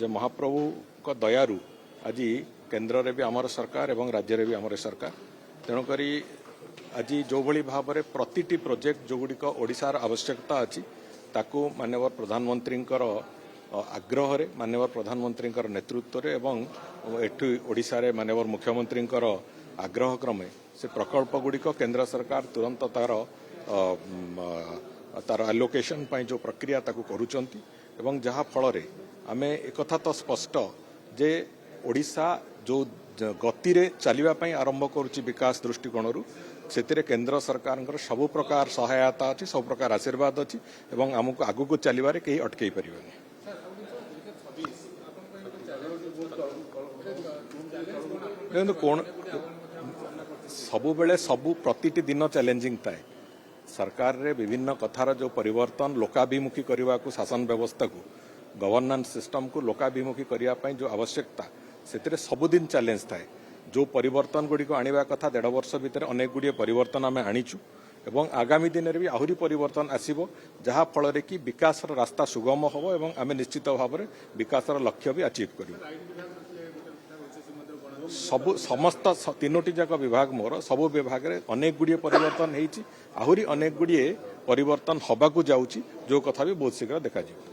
जे महाप्रभु को दयारू आज केन्द्र रे भी आमर सरकार एवं राज्य रे भी आमर सरकार तेणुक आज जो भली भाव में प्रतिटी प्रोजेक्ट जो गुड़िक ओडिशार आवश्यकता अच्छी ताकू माननीय प्रधानमंत्री आग्रह रे माननीय प्रधानमंत्री नेतृत्व रे एवं एठू ओडिशा रे माननीय मुख्यमंत्री आग्रह क्रमे से प्रकल्प गुड़िक केन्द्र सरकार तुरंत तार एलोकेशन जो प्रक्रिया ताकू करूचंती एवं जहा फल रे आमे एकथा तो स्पष्ट जे ओडिशा जो गति रे चलिबा पई आरंभ करूची विकास दृष्टिकोण से केन्द्र सरकार सबु प्रकार सहायता अच्छी सब प्रकार आशीर्वाद अच्छी एवं आमको आगू चलवे कहीं अटकई पारे कौन सबु बेले सबु प्रतिटी दिन चैलेंजिंग थाए सरकार रे विभिन्न कथार जो परिवर्तन लोकाभिमुखी करने को शासन व्यवस्था को गवर्नेंस सिस्टम को लोकाभिमुखी करने जो आवश्यकता से सबुदिन चैलेंज थाए जो परिवर्तन गुड़िक आनिबा कथा 1.5 वर्ष भितर अनेक गुड़िए परिवर्तन आम आनीचु एवं आगामी दिन में भी आहरी परिवर्तन आसीबो जहा फल रे कि विकास रास्ता सुगम होबो एवं आम निश्चित भाव में विकास लक्ष्य भी अचीव करियो सबु समस्त 3टी जाक विभाग मोर सबु विभाग रे अनेक गुड़िए परिवर्तन होईची आहरी अनेक गुड़िए परिवर्तन हबाकू जाउची जो कथा भी बहुत शीघ्र देखा